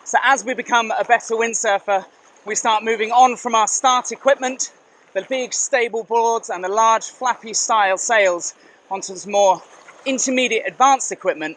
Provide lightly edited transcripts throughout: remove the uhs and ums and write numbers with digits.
So as we become a better windsurfer, we start moving on from our start equipment, the big stable boards and the large flappy style sails, onto this more intermediate advanced equipment.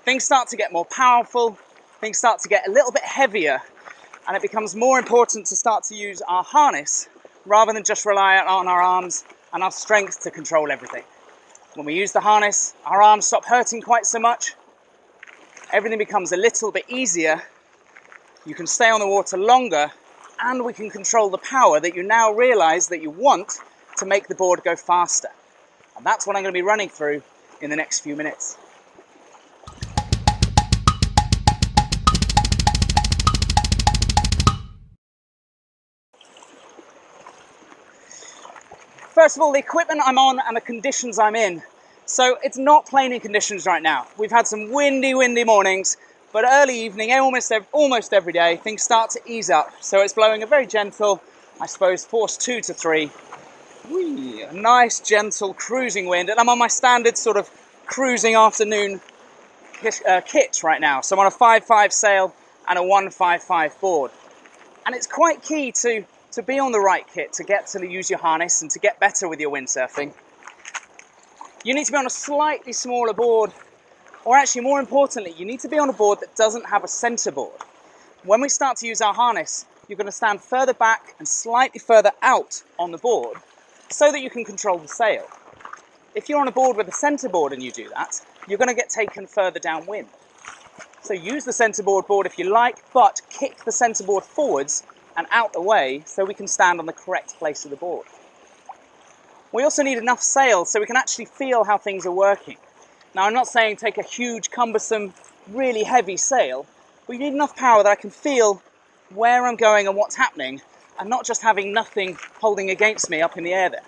Things start to get more powerful, things start to get a little bit heavier, and it becomes more important to start to use our harness rather than just rely on our arms and our strength to control everything. When we use the harness, our arms stop hurting quite so much, everything becomes a little bit easier, you can stay on the water longer, and we can control the power that you now realize that you want to make the board go faster. And that's what I'm going to be running through in the next few minutes. First of all, the equipment I'm on and the conditions I'm in. So it's not planing conditions right now. We've had some windy mornings, but early evening, almost every day, things start to ease up. So it's blowing a very gentle, I suppose, force 2 to 3. Whee, a nice, gentle cruising wind. And I'm on my standard sort of cruising afternoon kit right now. So I'm on a 5.5 sail and a 1.55 board. And it's quite key to be on the right kit, to get to use your harness and to get better with your windsurfing. You need to be on a slightly smaller board, or actually more importantly, you need to be on a board that doesn't have a centerboard. When we start to use our harness, you're going to stand further back and slightly further out on the board so that you can control the sail. If you're on a board with a centerboard and you do that, you're going to get taken further downwind. So use the centerboard board if you like, but kick the centerboard forwards and out the way so we can stand on the correct place of the board. We also need enough sail so we can actually feel how things are working. Now, I'm not saying take a huge, cumbersome, really heavy sail, but you need enough power that I can feel where I'm going and what's happening, and not just having nothing holding against me up in the air there.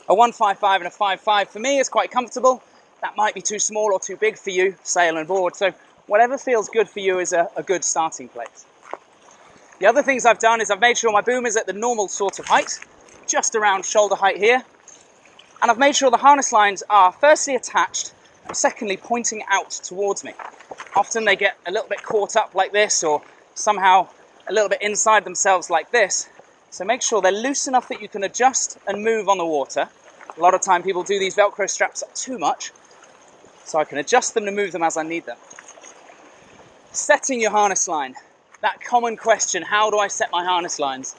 A 1.55 and a 5.5 for me is quite comfortable. That might be too small or too big for you, sail and board, so whatever feels good for you is a good starting place. The other things I've done is I've made sure my boom is at the normal sort of height, just around shoulder height here. And I've made sure the harness lines are firstly attached and secondly pointing out towards me. Often they get a little bit caught up like this or somehow a little bit inside themselves like this. So make sure they're loose enough that you can adjust and move on the water. A lot of time people do these Velcro straps up too much, so I can adjust them and move them as I need them. Setting your harness line. That common question, how do I set my harness lines?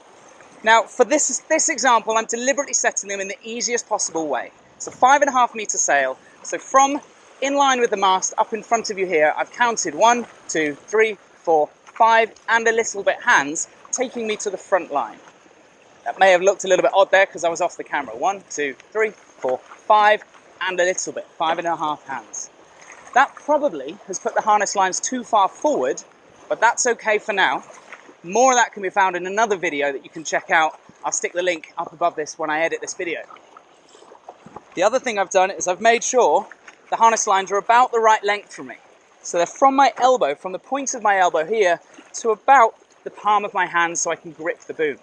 Now, for this example, I'm deliberately setting them in the easiest possible way. It's a 5.5 meter sail. So from in line with the mast up in front of you here, I've counted 1, 2, 3, 4, 5, and a little bit hands, taking me to the front line. That may have looked a little bit odd there because I was off the camera. 1, 2, 3, 4, 5, and a little bit, 5.5 hands. That probably has put the harness lines too far forward, but that's okay for now. More of that can be found in another video that you can check out. I'll stick the link up above this when I edit this video. The other thing I've done is I've made sure the harness lines are about the right length for me. So they're from my elbow, from the point of my elbow here to about the palm of my hand so I can grip the boom.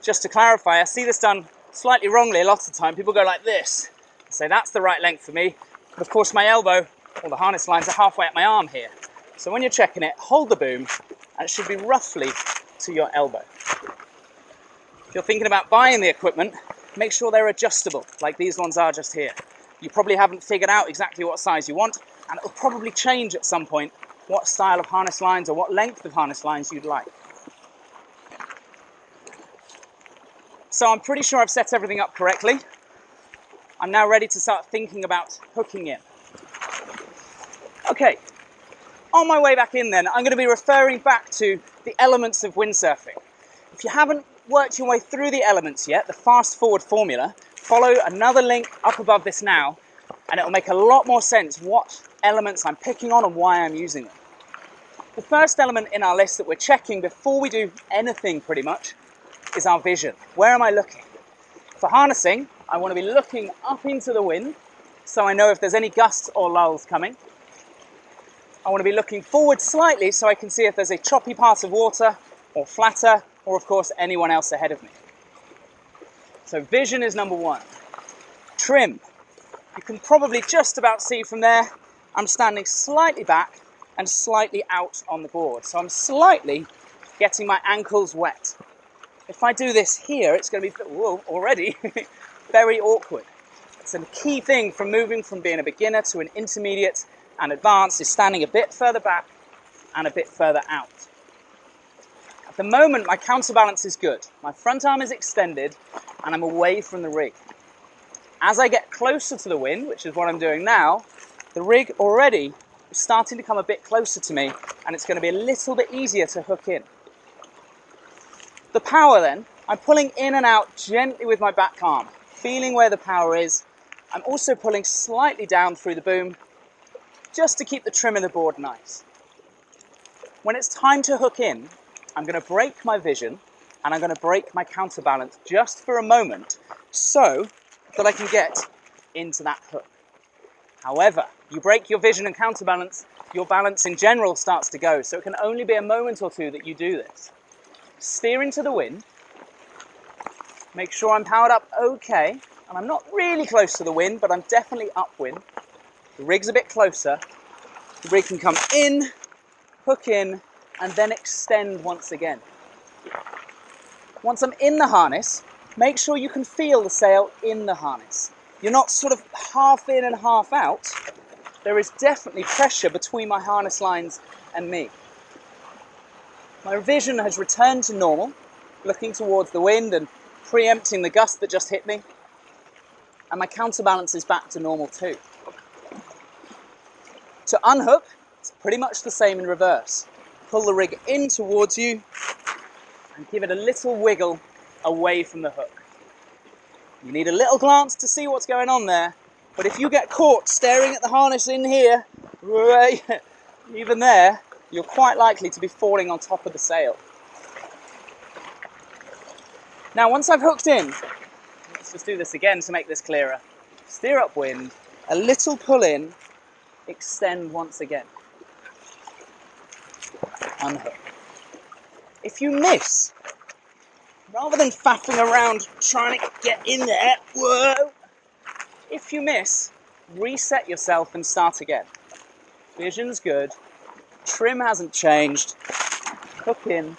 Just to clarify, I see this done slightly wrongly a lot of the time. People go like this, say that's the right length for me. But of course my elbow, or the harness lines are halfway up my arm here. So when you're checking it, hold the boom, and it should be roughly to your elbow. If you're thinking about buying the equipment, make sure they're adjustable, like these ones are just here. You probably haven't figured out exactly what size you want, and it'll probably change at some point what style of harness lines or what length of harness lines you'd like. So I'm pretty sure I've set everything up correctly. I'm now ready to start thinking about hooking in. Okay. On my way back in then, I'm going to be referring back to the elements of windsurfing. If you haven't worked your way through the elements yet, the fast forward formula, follow another link up above this now, and it'll make a lot more sense what elements I'm picking on and why I'm using them. The first element in our list that we're checking before we do anything pretty much is our vision. Where am I looking? For harnessing, I want to be looking up into the wind so I know if there's any gusts or lulls coming. I want to be looking forward slightly so I can see if there's a choppy part of water or flatter, or of course anyone else ahead of me. So vision is number one. Trim. You can probably just about see from there, I'm standing slightly back and slightly out on the board. So I'm slightly getting my ankles wet. If I do this here, it's going to be, whoa, already very awkward. It's a key thing from moving from being a beginner to an intermediate and advanced is standing a bit further back and a bit further out. At the moment, my counterbalance is good. My front arm is extended and I'm away from the rig. As I get closer to the wind, which is what I'm doing now, the rig already is starting to come a bit closer to me and it's going to be a little bit easier to hook in. The power then, I'm pulling in and out gently with my back arm, feeling where the power is. I'm also pulling slightly down through the boom just to keep the trim of the board nice. When it's time to hook in, I'm going to break my vision and I'm going to break my counterbalance just for a moment so that I can get into that hook. However, you break your vision and counterbalance, your balance in general starts to go, so it can only be a moment or two that you do this. Steer into the wind, make sure I'm powered up okay, and I'm not really close to the wind, but I'm definitely upwind. The rig's a bit closer, the rig can come in, hook in, and then extend once again. Once I'm in the harness, make sure you can feel the sail in the harness. You're not sort of half in and half out. There is definitely pressure between my harness lines and me. My vision has returned to normal, looking towards the wind and preempting the gust that just hit me. And my counterbalance is back to normal too. To unhook, it's pretty much the same in reverse. Pull the rig in towards you and give it a little wiggle away from the hook. You need a little glance to see what's going on there, but if you get caught staring at the harness in here, even there, you're quite likely to be falling on top of the sail. Now, once I've hooked in, let's just do this again to make this clearer. Steer upwind, a little pull in, extend once again. Unhook. If you miss, rather than faffing around trying to get in there, whoa! If you miss, reset yourself and start again. Vision's good, trim hasn't changed, hook in,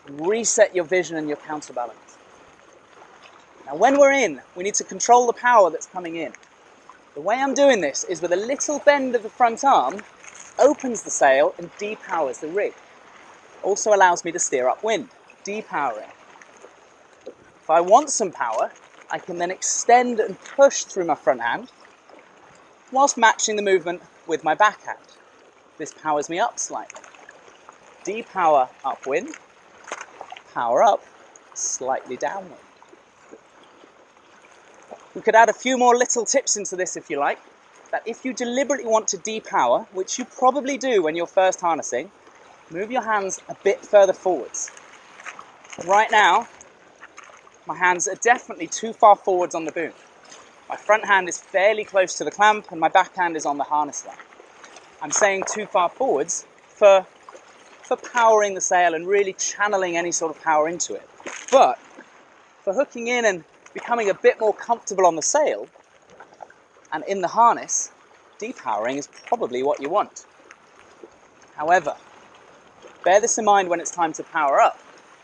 reset your vision and your counterbalance. Now when we're in, we need to control the power that's coming in. The way I'm doing this is with a little bend of the front arm, opens the sail and depowers the rig. Also allows me to steer upwind, depowering. If I want some power, I can then extend and push through my front hand, whilst matching the movement with my backhand. This powers me up slightly. Depower upwind, power up, slightly downwind. We could add a few more little tips into this if you like, that if you deliberately want to depower, which you probably do when you're first harnessing, move your hands a bit further forwards. Right now, my hands are definitely too far forwards on the boom. My front hand is fairly close to the clamp and my backhand is on the harness line. I'm saying too far forwards for powering the sail and really channeling any sort of power into it. But for hooking in and becoming a bit more comfortable on the sail and in the harness, depowering is probably what you want. However, bear this in mind when it's time to power up.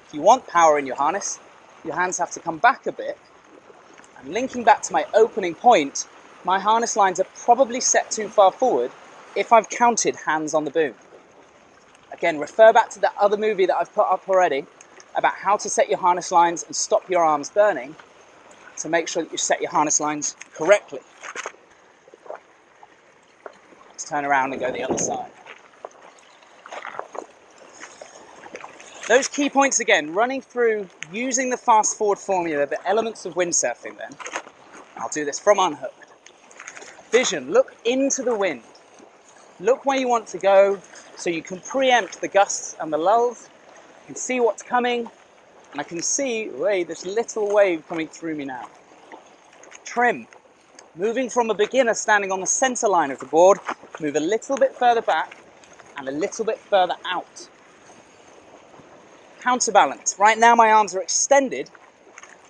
If you want power in your harness, your hands have to come back a bit. And linking back to my opening point, my harness lines are probably set too far forward if I've counted hands on the boom. Again, refer back to that other movie that I've put up already about how to set your harness lines and stop your arms burning to make sure that you set your harness lines correctly. Let's turn around and go the other side. Those key points again, running through using the fast forward formula, the elements of windsurfing then. I'll do this from unhooked. Vision, look into the wind. Look where you want to go so you can preempt the gusts and the lulls. You can see what's coming, and I can see this little wave coming through me now. Trim, moving from a beginner standing on the center line of the board, move a little bit further back and a little bit further out. Counterbalance, right now my arms are extended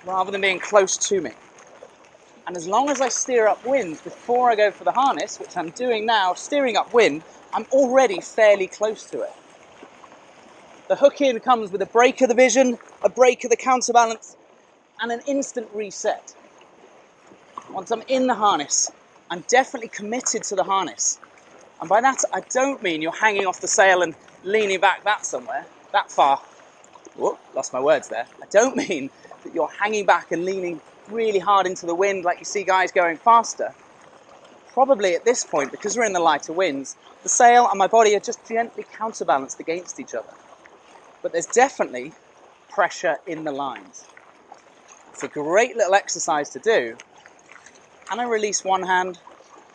rather than being close to me. And as long as I steer upwind before I go for the harness, which I'm doing now, steering upwind, I'm already fairly close to it. The hook in comes with a break of the vision, a break of the counterbalance, and an instant reset. Once I'm in the harness, I'm definitely committed to the harness. And by that, I don't mean you're hanging off the sail and leaning back that far. Whoop, lost my words there. I don't mean that you're hanging back and leaning really hard into the wind like you see guys going faster. Probably at this point, because we're in the lighter winds, the sail and my body are just gently counterbalanced against each other. But there's definitely pressure in the lines. It's a great little exercise to do. And I release one hand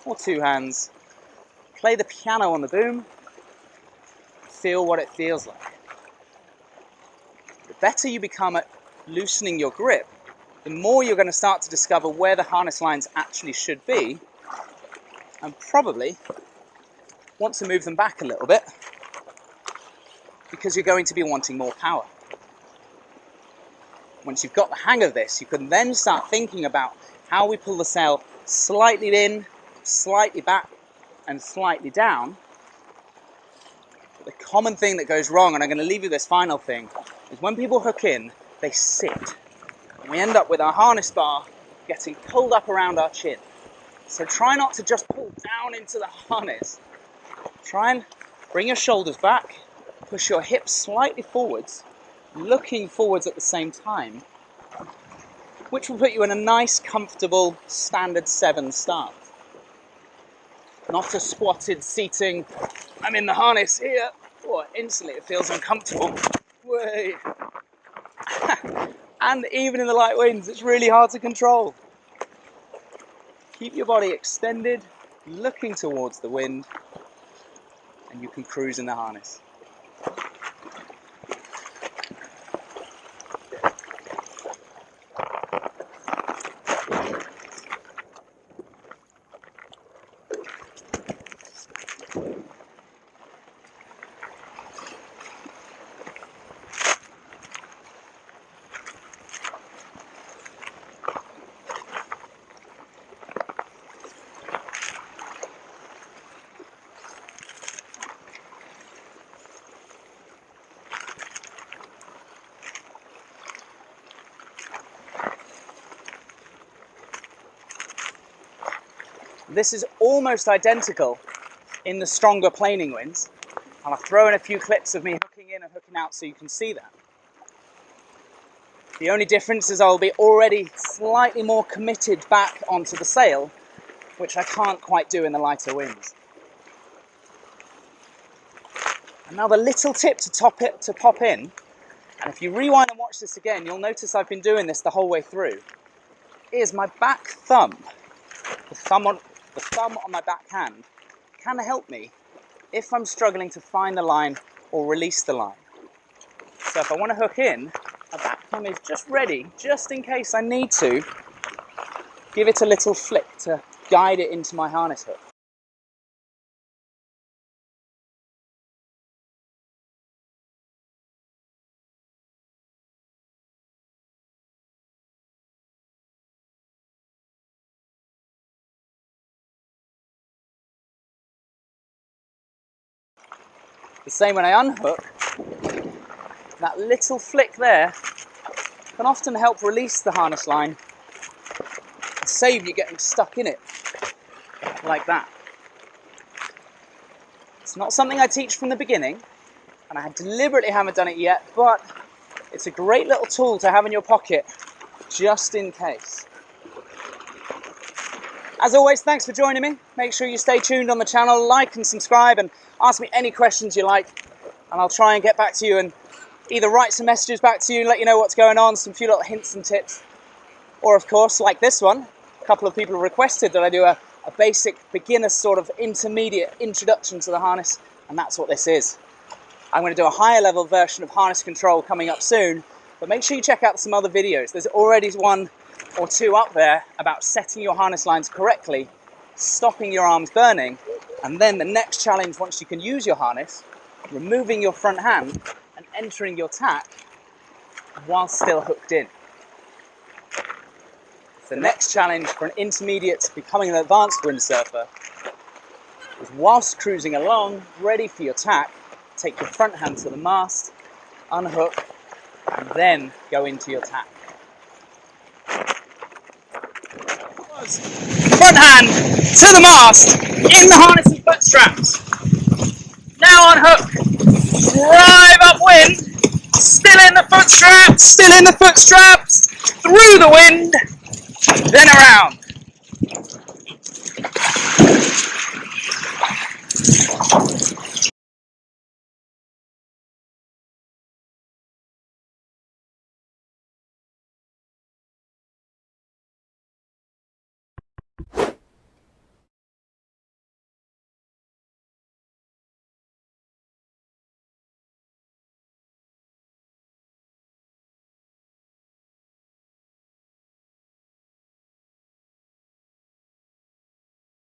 or two hands, play the piano on the boom, feel what it feels like. The better you become at loosening your grip, the more you're going to start to discover where the harness lines actually should be, and probably want to move them back a little bit because you're going to be wanting more power. Once you've got the hang of this, you can then start thinking about how we pull the sail slightly in, slightly back, and slightly down. But the common thing that goes wrong, and I'm going to leave you this final thing, is when people hook in, they sit. And we end up with our harness bar getting pulled up around our chin. So try not to just pull down into the harness. Try and bring your shoulders back, push your hips slightly forwards, looking forwards at the same time, which will put you in a nice, comfortable, standard 7 start. Not a squatted seating, I'm in the harness here. Oh, instantly it feels uncomfortable. Way. And even in the light winds, it's really hard to control. Keep your body extended, looking towards the wind, and you can cruise in the harness. This is almost identical in the stronger planing winds, and I'll throw in a few clips of me hooking in and hooking out so you can see that. The only difference is I'll be already slightly more committed back onto the sail, which I can't quite do in the lighter winds. Another little tip to pop in, and if you rewind and watch this again, you'll notice I've been doing this the whole way through, is my back thumb, the thumb on my back hand, can help me if I'm struggling to find the line or release the line. So if I want to hook in, my back thumb is just ready, just in case I need to give it a little flick to guide it into my harness hook. The same when I unhook, that little flick there can often help release the harness line and save you getting stuck in it, like that. It's not something I teach from the beginning, and I deliberately haven't done it yet, but it's a great little tool to have in your pocket, just in case. As always, thanks for joining me. Make sure you stay tuned on the channel, like and subscribe, and ask me any questions you like, and I'll try and get back to you and either write some messages back to you, let you know what's going on, some few little hints and tips, or of course, like this one, a couple of people requested that I do a basic beginner sort of intermediate introduction to the harness, and that's what this is. I'm going to do a higher level version of harness control coming up soon, but make sure you check out some other videos. There's already one or two up there about setting your harness lines correctly, stopping your arms burning, and then the next challenge, once you can use your harness, removing your front hand and entering your tack while still hooked in. It's the next challenge for an intermediate to becoming an advanced windsurfer. is whilst cruising along, ready for your tack, take your front hand to the mast, unhook, and then go into your tack. Front hand to the mast, in the harness and foot straps. Now unhook, drive upwind, still in the foot straps, through the wind, then around.